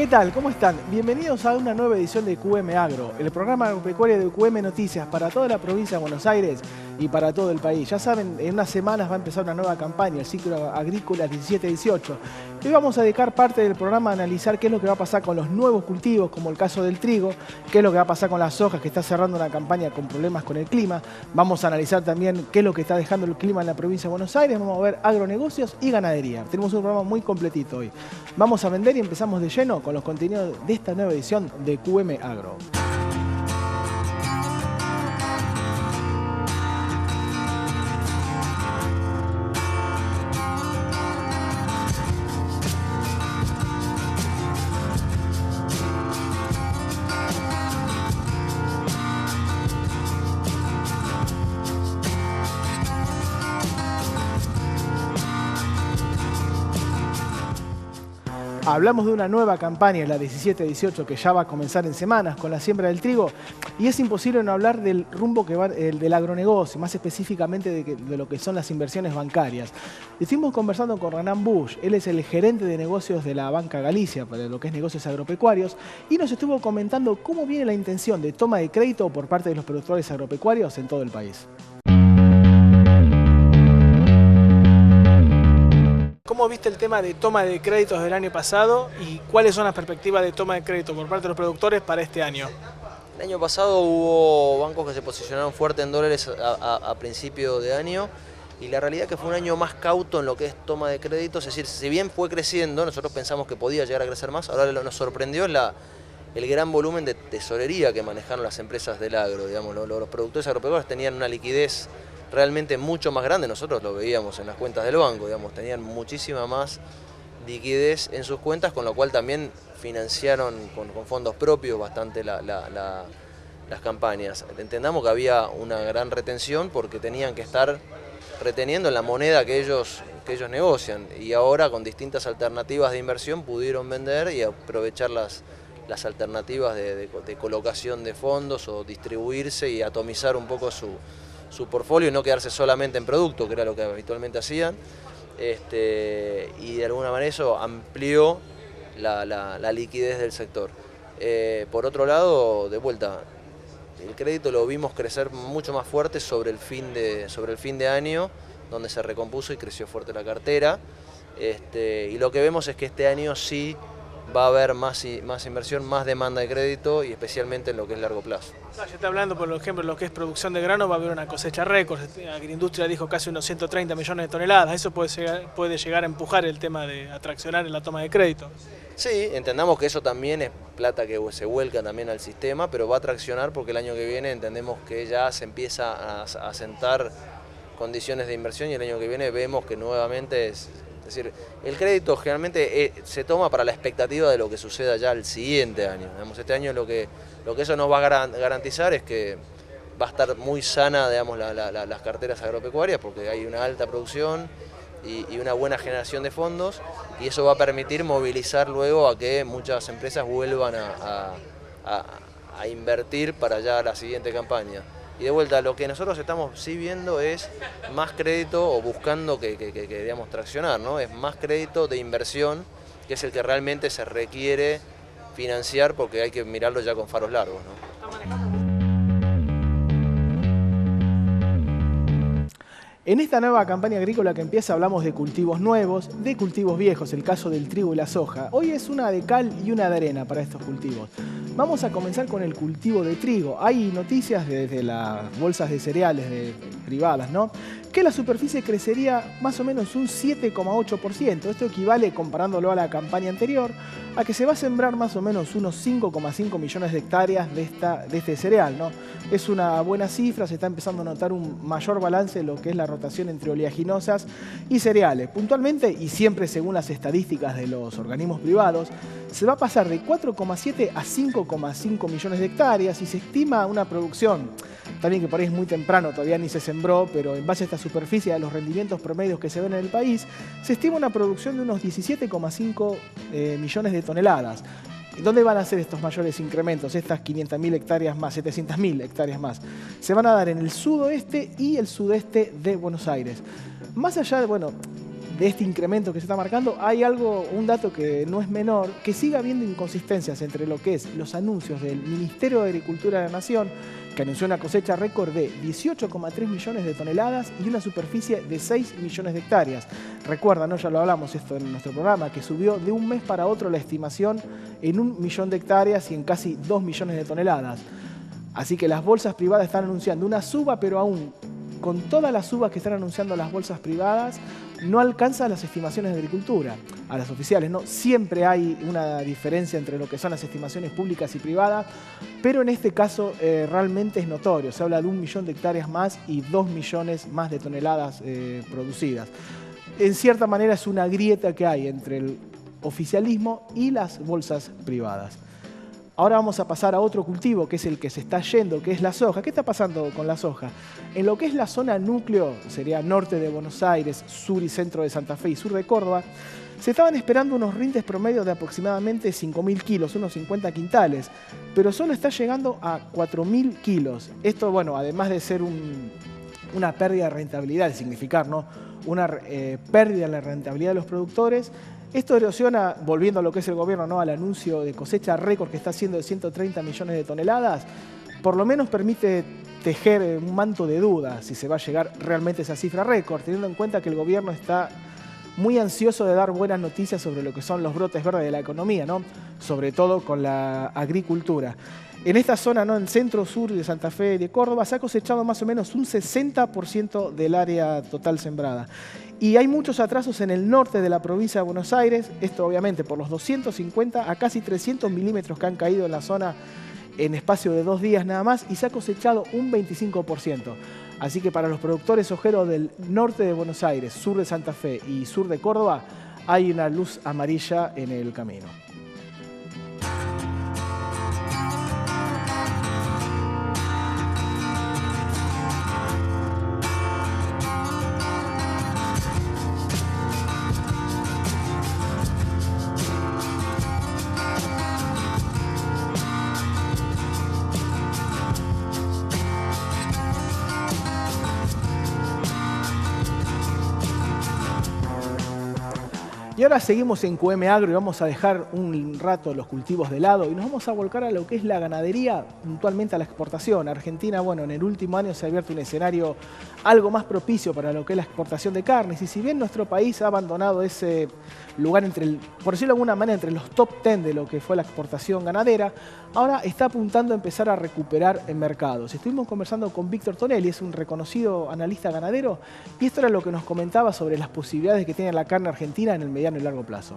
tal? ¿Cómo están? Bienvenidos a una nueva edición de QM Agro, el programa agropecuario de QM Noticias para toda la provincia de Buenos Aires y para todo el país. Ya saben, en unas semanas va a empezar una nueva campaña, el ciclo agrícola 17-18. Hoy vamos a dedicar parte del programa a analizar qué es lo que va a pasar con los nuevos cultivos, como el caso del trigo, qué es lo que va a pasar con las sojas, que está cerrando una campaña con problemas con el clima. Vamos a analizar también qué es lo que está dejando el clima en la provincia de Buenos Aires. Vamos a ver agronegocios y ganadería. Tenemos un programa muy completito hoy. Vamos a vender y empezamos de lleno con los contenidos de esta nueva edición de QM Agro. Hablamos de una nueva campaña, la 17-18, que ya va a comenzar en semanas con la siembra del trigo, y es imposible no hablar del rumbo que va el del agronegocio, más específicamente de lo que son las inversiones bancarias. Estuvimos conversando con Renan Bush, él es el gerente de negocios de la Banca Galicia, para lo que es negocios agropecuarios, y nos estuvo comentando cómo viene la intención de toma de crédito por parte de los productores agropecuarios en todo el país. ¿Cómo viste el tema de toma de créditos del año pasado y cuáles son las perspectivas de toma de crédito por parte de los productores para este año? El año pasado hubo bancos que se posicionaron fuerte en dólares a principio de año y la realidad es que fue un año más cauto en lo que es toma de créditos, es decir, si bien fue creciendo, nosotros pensamos que podía llegar a crecer más, ahora lo que nos sorprendió es el gran volumen de tesorería que manejaron las empresas del agro, digamos, los productores agropecuarios tenían una liquidez realmente mucho más grande, nosotros lo veíamos en las cuentas del banco, digamos, tenían muchísima más liquidez en sus cuentas, con lo cual también financiaron con fondos propios bastante las campañas. Entendamos que había una gran retención porque tenían que estar reteniendo en la moneda que ellos negocian y ahora con distintas alternativas de inversión pudieron vender y aprovechar las alternativas de colocación de fondos o distribuirse y atomizar un poco su portfolio y no quedarse solamente en producto, que era lo que habitualmente hacían, y de alguna manera eso amplió la liquidez del sector. Por otro lado, de vuelta, el crédito lo vimos crecer mucho más fuerte sobre el fin de año, donde se recompuso y creció fuerte la cartera, y lo que vemos es que este año sí va a haber más inversión, más demanda de crédito y especialmente en lo que es largo plazo. Ya está hablando, por ejemplo, lo que es producción de grano, va a haber una cosecha récord. Agroindustria dijo casi unos 130 millones de toneladas. Eso puede llegar a empujar el tema de atraccionar en la toma de crédito. Sí, entendamos que eso también es plata que se vuelca también al sistema, pero va a traccionar porque el año que viene entendemos que ya se empieza a sentar condiciones de inversión y el año que viene vemos que nuevamente es decir, el crédito generalmente se toma para la expectativa de lo que suceda ya el siguiente año. Digamos, este año lo que eso nos va a garantizar es que va a estar muy sana, digamos, las carteras agropecuarias porque hay una alta producción y una buena generación de fondos y eso va a permitir movilizar luego a que muchas empresas vuelvan a invertir para ya la siguiente campaña. Y de vuelta, lo que nosotros estamos sí viendo es más crédito o buscando que digamos, traccionar, ¿no? Es más crédito de inversión, que es el que realmente se requiere financiar porque hay que mirarlo ya con faros largos, ¿no? En esta nueva campaña agrícola que empieza hablamos de cultivos nuevos, de cultivos viejos, el caso del trigo y la soja. Hoy es una de cal y una de arena para estos cultivos. Vamos a comenzar con el cultivo de trigo. Hay noticias desde las bolsas de cereales privadas, ¿no?, que la superficie crecería más o menos un 7,8%. Esto equivale, comparándolo a la campaña anterior, a que se va a sembrar más o menos unos 5,5 millones de hectáreas de este cereal, ¿no? Es una buena cifra, se está empezando a notar un mayor balance en lo que es la rotación entre oleaginosas y cereales. Puntualmente, y siempre según las estadísticas de los organismos privados, se va a pasar de 4,7 a 5,5 millones de hectáreas y se estima una producción, también que por ahí es muy temprano, todavía ni se sembró, pero en base a esta superficie, a los rendimientos promedios que se ven en el país, se estima una producción de unos 17,5 millones de toneladas. ¿Dónde van a ser estos mayores incrementos, estas 500.000 hectáreas más, 700.000 hectáreas más? Se van a dar en el sudoeste y el sudeste de Buenos Aires. Más allá de, de este incremento que se está marcando, hay un dato que no es menor, que sigue habiendo inconsistencias entre lo que es los anuncios del Ministerio de Agricultura de la Nación, que anunció una cosecha récord de 18,3 millones de toneladas y una superficie de 6 millones de hectáreas. Recuerda, ¿no? Ya lo hablamos esto en nuestro programa, que subió de un mes para otro la estimación en 1 millón de hectáreas y en casi 2 millones de toneladas. Así que las bolsas privadas están anunciando una suba, pero aún con todas las subas que están anunciando las bolsas privadas, no alcanza las estimaciones de agricultura, a las oficiales, ¿no? Siempre hay una diferencia entre lo que son las estimaciones públicas y privadas, pero en este caso realmente es notorio. Se habla de 1 millón de hectáreas más y 2 millones más de toneladas producidas. En cierta manera es una grieta que hay entre el oficialismo y las bolsas privadas. Ahora vamos a pasar a otro cultivo, que es el que se está yendo, que es la soja. ¿Qué está pasando con la soja? En lo que es la zona núcleo, sería norte de Buenos Aires, sur y centro de Santa Fe y sur de Córdoba, se estaban esperando unos rindes promedios de aproximadamente 5.000 kilos, unos 50 quintales, pero solo está llegando a 4.000 kilos. Esto, bueno, además de ser una pérdida de rentabilidad, de significar, ¿no?, una pérdida en la rentabilidad de los productores. Esto erosiona, volviendo a lo que es el gobierno, ¿no?, al anuncio de cosecha récord que está haciendo de 130 millones de toneladas, por lo menos permite tejer un manto de dudas si se va a llegar realmente a esa cifra récord, teniendo en cuenta que el gobierno está muy ansioso de dar buenas noticias sobre lo que son los brotes verdes de la economía, ¿no?, sobre todo con la agricultura. En esta zona, ¿no?, en centro-sur de Santa Fe y de Córdoba, se ha cosechado más o menos un 60% del área total sembrada. Y hay muchos atrasos en el norte de la provincia de Buenos Aires, esto obviamente por los 250 a casi 300 milímetros que han caído en la zona en espacio de 2 días nada más, y se ha cosechado un 25%. Así que para los productores ojeros del norte de Buenos Aires, sur de Santa Fe y sur de Córdoba, hay una luz amarilla en el camino. Y ahora seguimos en QM Agro y vamos a dejar un rato los cultivos de lado y nos vamos a volcar a lo que es la ganadería, puntualmente a la exportación. Argentina, bueno, en el último año se ha abierto un escenario algo más propicio para lo que es la exportación de carnes, y si bien nuestro país ha abandonado ese lugar por decirlo de alguna manera, entre los top 10 de lo que fue la exportación ganadera, ahora está apuntando a empezar a recuperar en mercados. Estuvimos conversando con Víctor Tonelli, es un reconocido analista ganadero, y esto era lo que nos comentaba sobre las posibilidades que tiene la carne argentina en el mediano y largo plazo.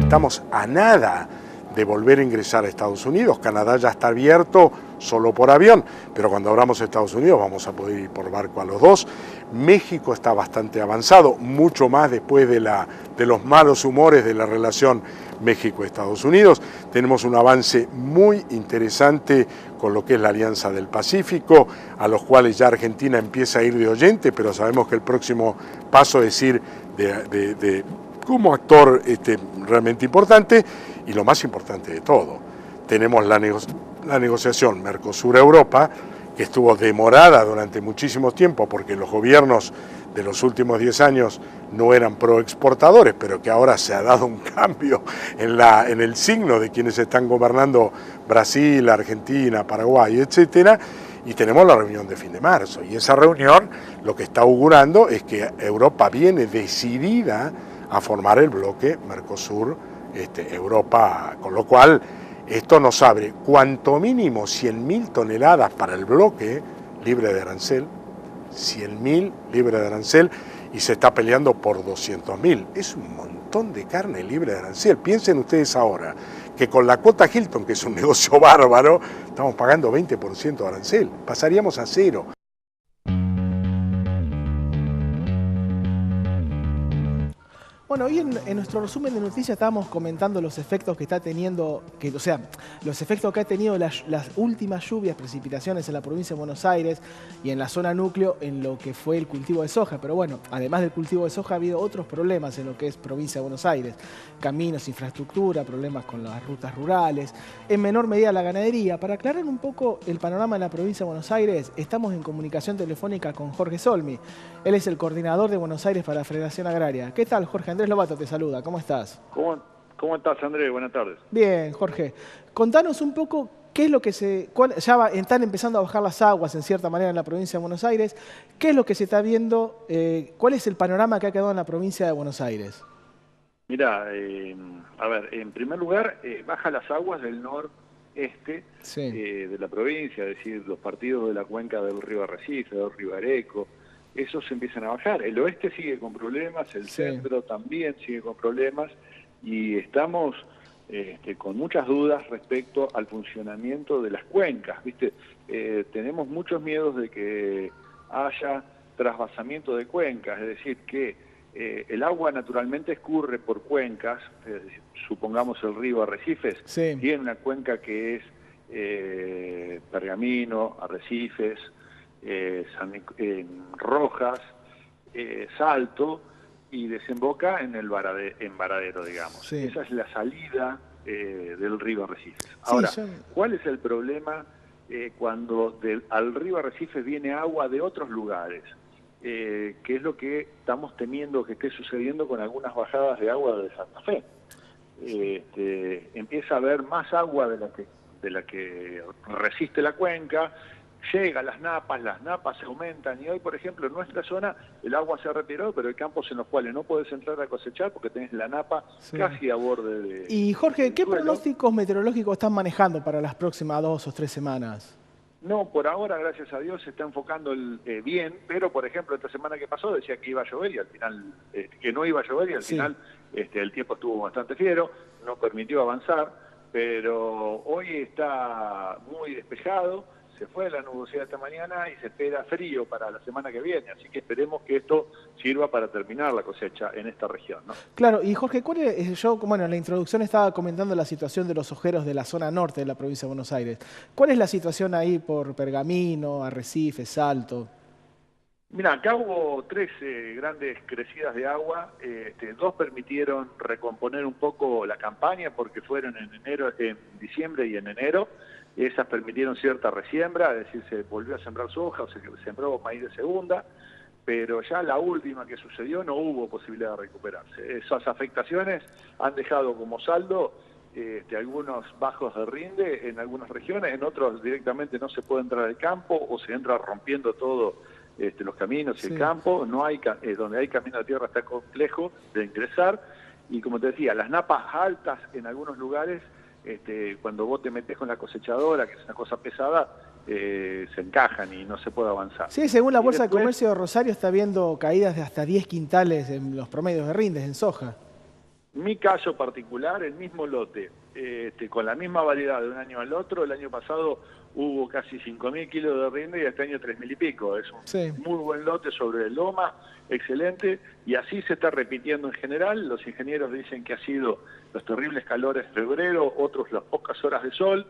Estamos a nada de volver a ingresar a Estados Unidos. Canadá ya está abierto solo por avión, pero cuando abramos Estados Unidos vamos a poder ir por barco a los dos. México está bastante avanzado, mucho más después de los malos humores de la relación México-Estados Unidos. Tenemos un avance muy interesante con lo que es la Alianza del Pacífico, a los cuales ya Argentina empieza a ir de oyente, pero sabemos que el próximo paso es ir como actor realmente importante. Y lo más importante de todo, tenemos la negociación Mercosur-Europa, que estuvo demorada durante muchísimo tiempo porque los gobiernos de los últimos 10 años no eran proexportadores, pero que ahora se ha dado un cambio en el signo de quienes están gobernando Brasil, Argentina, Paraguay, etcétera. Y tenemos la reunión de fin de marzo, y esa reunión lo que está augurando es que Europa viene decidida a formar el bloque Mercosur-Europa, con lo cual esto nos abre cuanto mínimo 100.000 toneladas para el bloque libre de arancel, 100.000 libre de arancel, y se está peleando por 200.000. Es un montón de carne libre de arancel. Piensen ustedes ahora que con la cuota Hilton, que es un negocio bárbaro, estamos pagando 20% de arancel, pasaríamos a cero. Bueno, hoy en nuestro resumen de noticias estábamos comentando los efectos que está teniendo, los efectos que ha tenido las últimas lluvias, precipitaciones en la provincia de Buenos Aires y en la zona núcleo en lo que fue el cultivo de soja. Pero bueno, además del cultivo de soja ha habido otros problemas en lo que es provincia de Buenos Aires. Caminos, infraestructura, problemas con las rutas rurales, en menor medida la ganadería. Para aclarar un poco el panorama en la provincia de Buenos Aires, estamos en comunicación telefónica con Jorge Solmi. Él es el coordinador de Buenos Aires para la Federación Agraria. ¿Qué tal, Jorge? Andrés Lobato te saluda. ¿Cómo estás? ¿Cómo estás, Andrés? Buenas tardes. Bien, Jorge. Contanos un poco qué es lo que están empezando a bajar las aguas en cierta manera en la provincia de Buenos Aires. ¿Qué es lo que se está viendo? ¿Cuál es el panorama que ha quedado en la provincia de Buenos Aires? Mirá, a ver, en primer lugar, baja las aguas del noreste de la provincia, es decir, los partidos de la cuenca del río Arrecife, del río Areco, esos empiezan a bajar. El oeste sigue con problemas, el centro también sigue con problemas y estamos con muchas dudas respecto al funcionamiento de las cuencas, ¿viste? Tenemos muchos miedos de que haya trasvasamiento de cuencas, es decir, que el agua naturalmente escurre por cuencas, supongamos el río Arrecifes, tiene una cuenca que es Pergamino, Arrecifes, Rojas, Salto, y desemboca en el Varadero, digamos. Esa es la salida del río Arrecifes. Ahora, ¿cuál es el problema cuando al río Arrecifes viene agua de otros lugares? Que es lo que estamos temiendo que esté sucediendo con algunas bajadas de agua de Santa Fe. Empieza a haber más agua de la que resiste la cuenca, llega a las napas se aumentan y hoy, por ejemplo, en nuestra zona el agua se ha retirado, pero hay campos en los cuales no puedes entrar a cosechar porque tenés la napa casi a borde de... Y Jorge, ¿qué pronósticos meteorológicos están manejando para las próximas 2 o 3 semanas? No, por ahora, gracias a Dios, se está enfocando bien, pero por ejemplo, esta semana que pasó decía que iba a llover y al final, que no iba a llover y al final el tiempo estuvo bastante fiero, no permitió avanzar, pero hoy está muy despejado, se fue la nubosidad esta mañana y se espera frío para la semana que viene, así que esperemos que esto sirva para terminar la cosecha en esta región, ¿no? Claro, y Jorge, en la introducción estaba comentando la situación de los ojeros de la zona norte de la provincia de Buenos Aires. ¿Cuál es la situación ahí por Pergamino, Arrecife, Salto? Mira, acá hubo 3 grandes crecidas de agua, 2 permitieron recomponer un poco la campaña porque fueron en diciembre y en enero. Esas permitieron cierta resiembra, es decir, se volvió a sembrar soja o se sembró maíz de segunda, pero ya la última que sucedió no hubo posibilidad de recuperarse. Esas afectaciones han dejado como saldo algunos bajos de rinde en algunas regiones, en otros directamente no se puede entrar al campo o se entra rompiendo todo los caminos y el campo. No hay donde hay camino de tierra está complejo de ingresar y como te decía, las napas altas en algunos lugares, cuando vos te metés con la cosechadora, que es una cosa pesada, se encajan y no se puede avanzar. Sí, según la Bolsa de Comercio de Rosario está viendo caídas de hasta 10 quintales en los promedios de rindes en soja. Mi caso particular, el mismo lote, con la misma variedad de un año al otro, el año pasado hubo casi 5.000 kilos de rinde y este año 3.000 y pico. Es un muy buen lote sobre loma, excelente, y así se está repitiendo en general. Los ingenieros dicen que ha sido los terribles calores de febrero, otros las pocas horas de sol,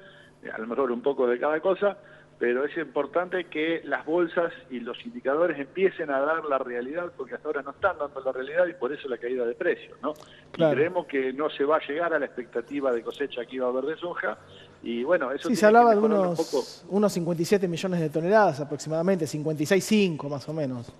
a lo mejor un poco de cada cosa, pero es importante que las bolsas y los indicadores empiecen a dar la realidad, porque hasta ahora no están dando la realidad y por eso la caída de precios, ¿no? Claro. Y creemos que no se va a llegar a la expectativa de cosecha que iba a haber de soja, y bueno, eso se hablaba de unos 57 millones de toneladas aproximadamente, 56,5 más o menos.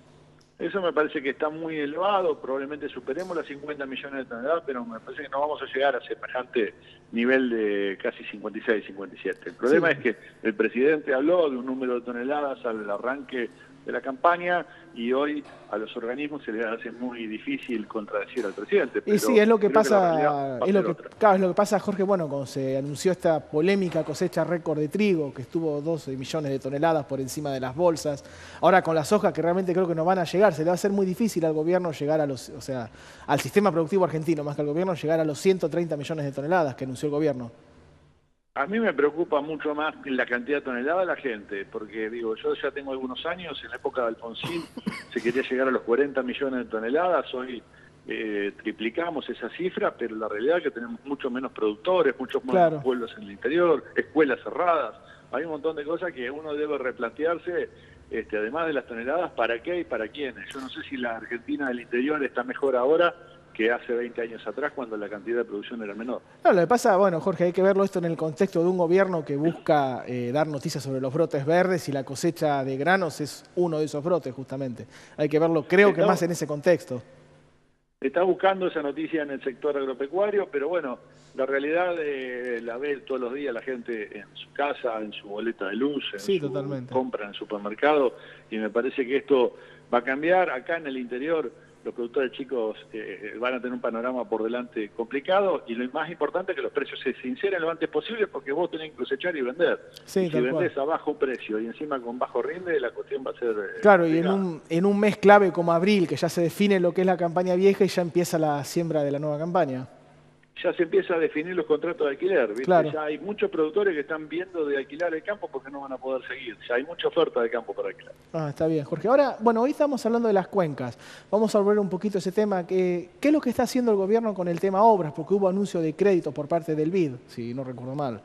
Eso me parece que está muy elevado, probablemente superemos las 50 millones de toneladas, pero me parece que no vamos a llegar a semejante nivel de casi 56, 57. El problema es que el presidente habló de un número de toneladas al arranque de la campaña y hoy a los organismos se les hace muy difícil contradecir al presidente. Pero y sí, es lo que pasa, es lo que pasa, Jorge, bueno, cuando se anunció esta polémica cosecha récord de trigo, que estuvo 12 millones de toneladas por encima de las bolsas, ahora con la soja que realmente creo que no van a llegar, se le va a hacer muy difícil al gobierno llegar a los, o sea, al sistema productivo argentino, más que al gobierno, llegar a los 130 millones de toneladas que anunció el gobierno. A mí me preocupa mucho más la cantidad de toneladas de la gente, porque digo, yo ya tengo algunos años, en la época de Alfonsín se quería llegar a los 40 millones de toneladas, hoy triplicamos esa cifra, pero la realidad es que tenemos mucho menos productores, muchos menos Claro. pueblos en el interior, escuelas cerradas. Hay un montón de cosas que uno debe replantearse, además de las toneladas, ¿para qué y para quiénes? Yo no sé si la Argentina del interior está mejor ahora que hace 20 años atrás, cuando la cantidad de producción era menor. No, lo que pasa, bueno, Jorge, hay que verlo esto en el contexto de un gobierno que busca dar noticias sobre los brotes verdes, y la cosecha de granos es uno de esos brotes, justamente. Hay que verlo, creo que más en ese contexto. Está buscando esa noticia en el sector agropecuario, pero bueno, la realidad la ve todos los días la gente en su casa, en su boleta de luz, en Sí, su totalmente. compra en el supermercado, y me parece que esto va a cambiar. Acá en el interior los productores chicos van a tener un panorama por delante complicado, y lo más importante es que los precios se sinceren lo antes posible, porque vos tenés que cosechar y vender. Sí, y si tal vendés cual. a bajo precio y encima con bajo rinde, la cuestión va a ser Claro, y complicada. en un mes clave como abril, que ya se define lo que es la campaña vieja y ya empieza la siembra de la nueva campaña. Ya se empieza a definir los contratos de alquiler, ¿viste? Claro. Ya hay muchos productores que están viendo de alquilar el campo porque no van a poder seguir. Ya hay mucha oferta de campo para alquilar. Ah, está bien, Jorge. Ahora, bueno, hoy estamos hablando de las cuencas. Vamos a volver un poquito a ese tema. ¿Qué es lo que está haciendo el gobierno con el tema obras? Porque hubo anuncio de crédito por parte del BID, si no recuerdo mal.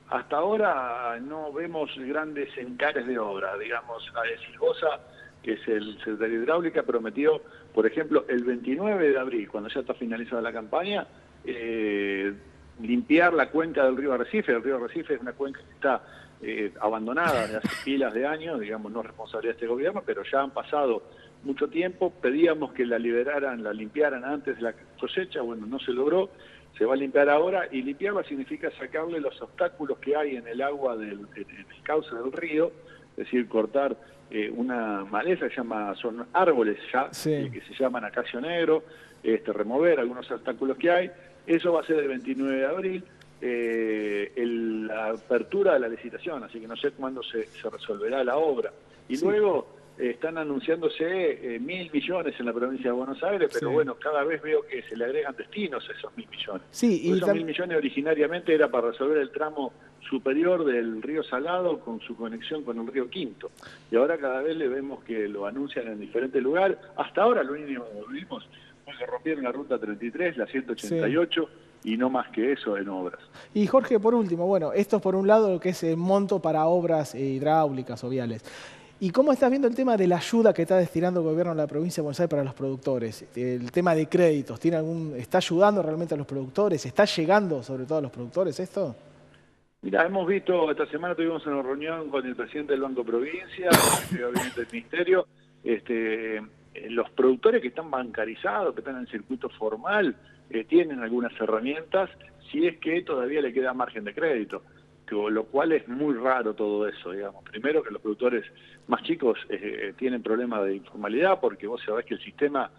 Hasta ahora no vemos grandes encares de obra. Digamos, Silvosa, que es el secretario de Hidráulica, prometió, por ejemplo, el 29 de abril, cuando ya está finalizada la campaña, limpiar la cuenca del río Arrecife. El río Arrecife es una cuenca que está abandonada desde hace pilas de años, digamos, no es responsabilidad de este gobierno, pero ya han pasado mucho tiempo. Pedíamos que la liberaran, la limpiaran antes de la cosecha. Bueno, no se logró. Se va a limpiar ahora, y limpiarla significa sacarle los obstáculos que hay en el agua en el cauce del río, es decir, cortar una maleza que son árboles ya, Sí. que se llaman acacio negro, remover algunos obstáculos que hay. Eso va a ser el 29 de abril, la apertura de la licitación, así que no sé cuándo se resolverá la obra. Y Sí. luego están anunciándose 1.000 millones en la provincia de Buenos Aires, pero Sí. bueno, cada vez veo que se le agregan destinos a esos 1.000 millones. Sí, Porque esos 1.000 millones originariamente era para resolver el tramo superior del río Salado con su conexión con el río Quinto. Y ahora cada vez le vemos que lo anuncian en diferentes lugares. Hasta ahora lo único que vimos fue que rompieron la ruta 33, la 188, y no más que eso en obras. Y Jorge, por último, bueno, esto es por un lado lo que es el monto para obras hidráulicas o viales. ¿Y cómo estás viendo el tema de la ayuda que está destinando el gobierno de la provincia de Buenos Aires para los productores? El tema de créditos, ¿está ayudando realmente a los productores? ¿Está llegando sobre todo a los productores esto? Mira, hemos visto, esta semana tuvimos una reunión con el presidente del Banco Provincia, el gabinete del Ministerio. Los productores que están bancarizados, que están en el circuito formal, tienen algunas herramientas, si es que todavía le queda margen de crédito, lo cual es muy raro todo eso, digamos. Primero, que los productores más chicos tienen problemas de informalidad, porque vos sabés que el sistema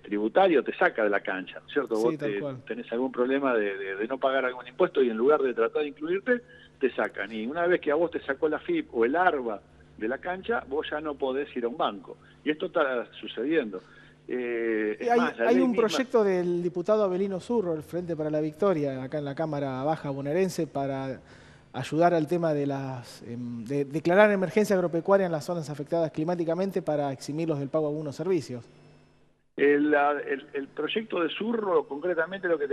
tributario te saca de la cancha, ¿no es cierto? Sí, Vos tal cual. tenés algún problema de no pagar algún impuesto, y en lugar de tratar de incluirte, te sacan. Y una vez que a vos te sacó la FIP o el ARBA de la cancha, vos ya no podés ir a un banco. Y esto está sucediendo. Hay un proyecto del diputado Abelino Zurro, el Frente para la Victoria, acá en la Cámara Baja bonaerense, para ayudar al tema de declarar emergencia agropecuaria en las zonas afectadas climáticamente para eximirlos del pago de algunos servicios. El proyecto de Zurro, concretamente, lo que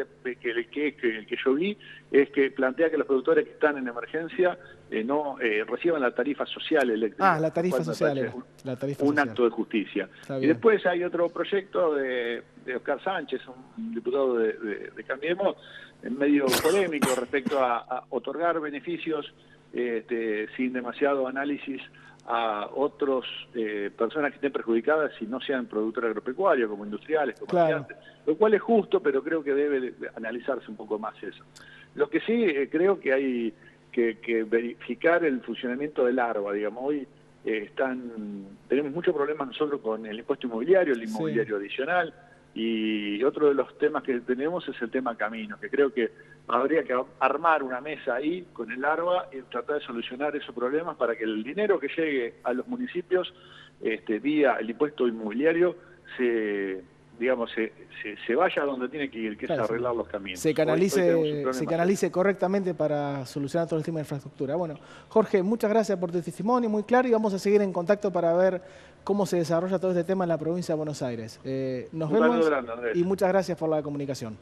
yo vi es que plantea que los productores que están en emergencia no reciban la tarifa social eléctrica. Ah, la tarifa social. Un acto de justicia. Y después hay otro proyecto de Oscar Sánchez, un diputado de Cambiemos, medio polémico respecto a otorgar beneficios sin demasiado análisis a otras personas que estén perjudicadas si no sean productores agropecuarios, como industriales, comerciantes, lo cual es justo, pero creo que debe analizarse un poco más eso. Lo que sí creo que hay que verificar el funcionamiento del ARBA, digamos. Hoy tenemos muchos problemas nosotros con el impuesto inmobiliario, el inmobiliario adicional, y otro de los temas que tenemos es el tema camino, que creo que habría que armar una mesa ahí con el ARBA y tratar de solucionar esos problemas para que el dinero que llegue a los municipios vía el impuesto inmobiliario se digamos, se vaya a donde tiene que ir, que claro, es arreglar los caminos. Se Hoy canalice correctamente para solucionar todo el tema de infraestructura. Bueno, Jorge, muchas gracias por tu testimonio, muy claro, y vamos a seguir en contacto para ver cómo se desarrolla todo este tema en la provincia de Buenos Aires. Nos vemos grande, Andrés. Y muchas gracias por la comunicación.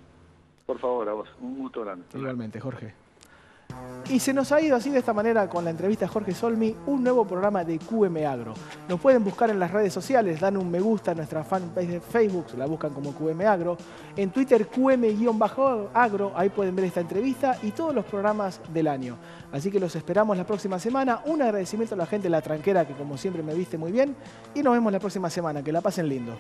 Por favor, a vos. Un gusto grande. Igualmente, Jorge. Y se nos ha ido así de esta manera con la entrevista a Jorge Solmi, un nuevo programa de QM Agro. Nos pueden buscar en las redes sociales, dan un me gusta a nuestra fanpage de Facebook, la buscan como QM Agro. En Twitter, QM-agro, ahí pueden ver esta entrevista y todos los programas del año. Así que los esperamos la próxima semana. Un agradecimiento a la gente de La Tranquera, que como siempre me viste muy bien. Y nos vemos la próxima semana. Que la pasen lindo.